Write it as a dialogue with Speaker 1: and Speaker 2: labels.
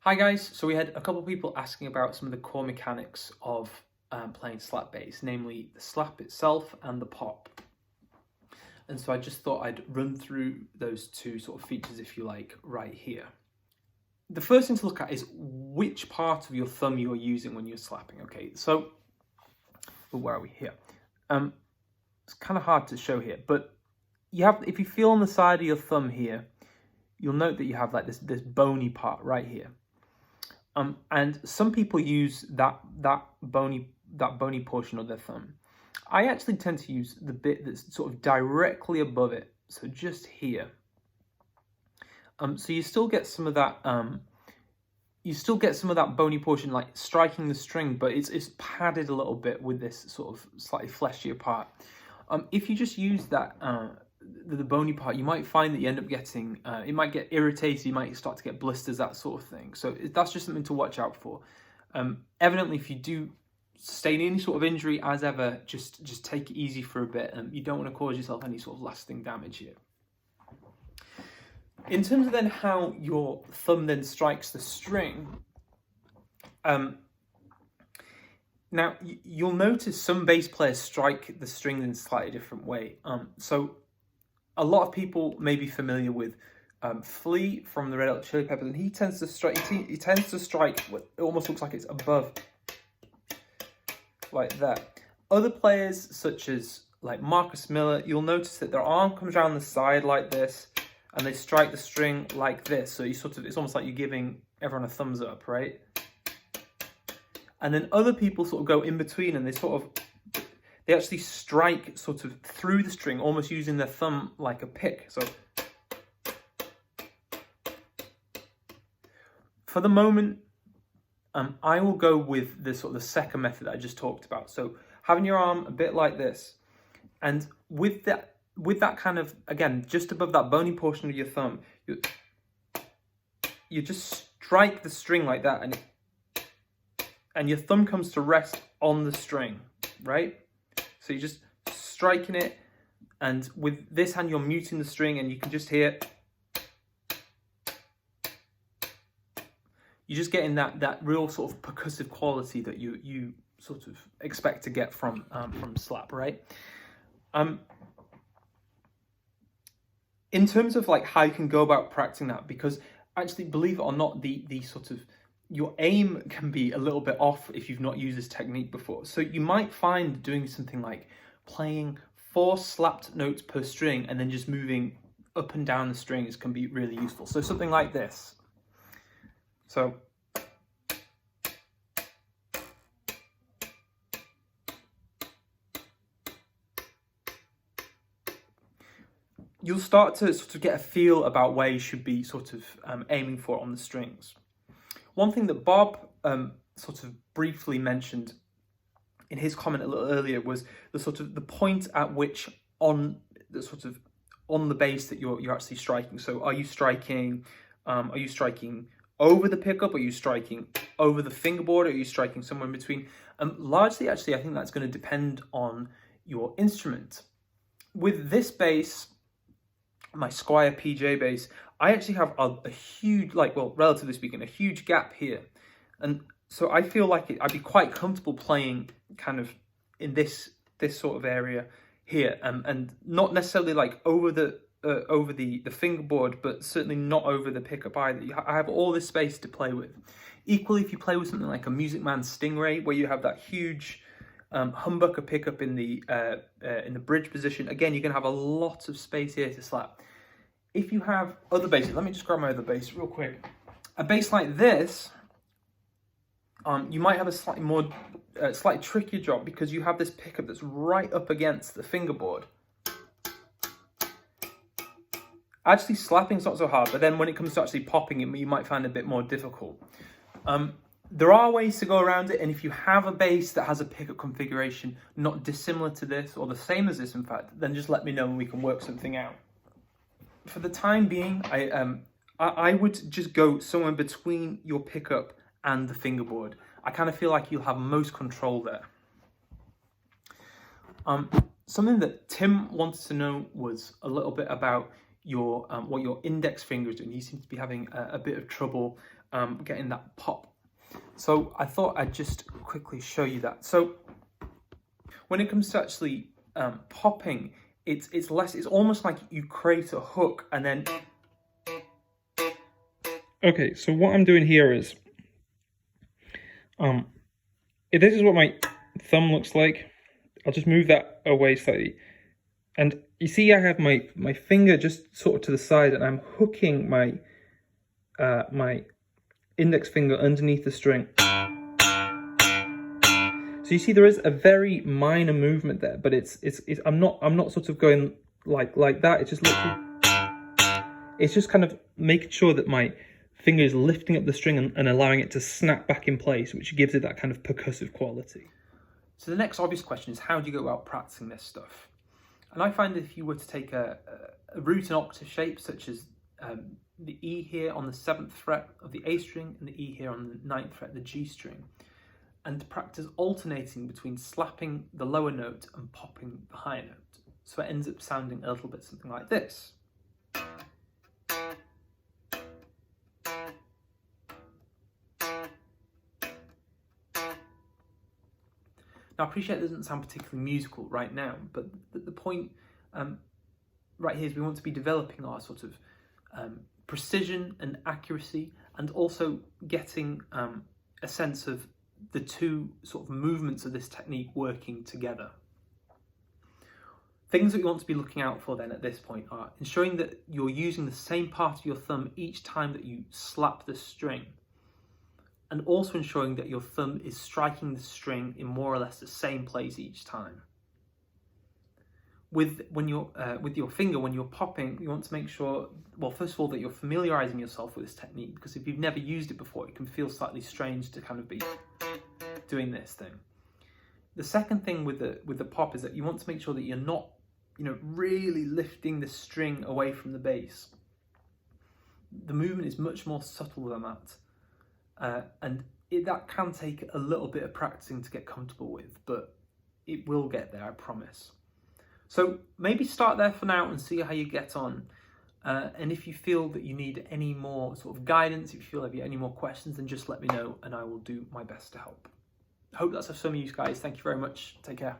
Speaker 1: Hi guys, so we had a couple of people asking about some of the core mechanics of playing slap bass, namely the slap itself and the pop. And so I just thought I'd run through those two sort of features, if you like, right here. The first thing to look at is which part of your thumb you are using when you're slapping. Okay, so where are we here? It's kind of hard to show here, but if you feel on the side of your thumb here, you'll note that you have like this bony part right here. And some people use that bony portion of their thumb. I actually tend to use the bit that's sort of directly above it, so just here. So you still get some of that. Bony portion, like striking the string, but it's padded a little bit with this sort of slightly fleshier part. If you just use that the bony part, you might find that you end up getting, it might get irritated, you might start to get blisters, that sort of thing. So that's just something to watch out for. Evidently, if you do sustain any sort of injury, as ever, just take it easy for a bit. You don't want to cause yourself any sort of lasting damage here. In terms of then how your thumb then strikes the string, now you'll notice some bass players strike the string in a slightly different way. So a lot of people may be familiar with Flea from the Red Hot Chili Peppers, and he tends to strike. He tends to strike what it almost looks like it's above, like that. Other players, such as like Marcus Miller, you'll notice that their arm comes around the side like this, and they strike the string like this. So it's almost like you're giving everyone a thumbs up, right? And then other people sort of go in between, and they actually strike sort of through the string, almost using their thumb like a pick. So for the moment, I will go with the second method I just talked about. So having your arm a bit like this, and with that kind of, again, just above that bony portion of your thumb, you just strike the string like that, and your thumb comes to rest on the string, right? So you're just striking it, and with this hand you're muting the string, and you can just hear you're just getting that real sort of percussive quality that you sort of expect to get from slap, right? In terms of like how you can go about practicing that, because actually, believe it or not, the sort of your aim can be a little bit off if you've not used this technique before. So you might find doing something like playing 4 slapped notes per string and then just moving up and down the strings can be really useful. So something like this. So you'll start to sort of get a feel about where you should be sort of aiming for on the strings. One thing that Bob sort of briefly mentioned in his comment a little earlier was the point at which on the bass that you're actually striking. So are you striking over the pickup? Are you striking over the fingerboard? Are you striking somewhere in between? Largely, actually, I think that's going to depend on your instrument. With this bass, my Squier PJ bass, I actually have a huge, relatively speaking, a huge gap here. And so I feel like I'd be quite comfortable playing kind of in this sort of area here, and not necessarily like over the fingerboard, but certainly not over the pickup either. I have all this space to play with. Equally, if you play with something like a Music Man Stingray, where you have that huge humbucker pickup in the bridge position, again, you're going to have a lot of space here to slap. If you have other basses, let me just grab my other bass real quick. A bass like this, you might have a slightly trickier job because you have this pickup that's right up against the fingerboard. Actually, slapping's not so hard, but then when it comes to actually popping it, you might find it a bit more difficult. There are ways to go around it, and if you have a bass that has a pickup configuration not dissimilar to this, or the same as this in fact, then just let me know and we can work something out. For the time being, I would just go somewhere between your pickup and the fingerboard. I kind of feel like you'll have most control there. Something that Tim wanted to know was a little bit about what your index finger is doing. He seems to be having a bit of trouble getting that pop. So I thought I'd just quickly show you that. So when it comes to actually popping, it's almost like you create a hook and then. Okay, so what I'm doing here is, this is what my thumb looks like. I'll just move that away slightly. And you see I have my finger just sort of to the side, and I'm hooking my my index finger underneath the string. So you see there is a very minor movement there, but it's I'm not sort of going like that. It's just literally, it's just kind of making sure that my finger is lifting up the string and allowing it to snap back in place, which gives it that kind of percussive quality. So the next obvious question is, how do you go about practicing this stuff? And I find that if you were to take a root and octave shape, such as the E here on the 7th fret of the A string and the E here on the 9th fret of the G string, and practice alternating between slapping the lower note and popping the higher note. So it ends up sounding a little bit something like this. Now I appreciate it doesn't sound particularly musical right now, but the point right here is we want to be developing our sort of precision and accuracy, and also getting a sense of the two sort of movements of this technique working together. Things that you want to be looking out for then at this point are ensuring that you're using the same part of your thumb each time that you slap the string, and also ensuring that your thumb is striking the string in more or less the same place each time. With your finger, when you're popping, you want to make sure, well, first of all, that you're familiarizing yourself with this technique, because if you've never used it before, it can feel slightly strange to kind of be doing this thing. The second thing with the pop is that you want to make sure that you're not, really lifting the string away from the bass. The movement is much more subtle than that, and that can take a little bit of practicing to get comfortable with, but it will get there, I promise. So maybe start there for now and see how you get on. And if you feel that you need any more sort of guidance, if you feel like you have any more questions, then just let me know and I will do my best to help. I hope that's of some use, guys. Thank you very much. Take care.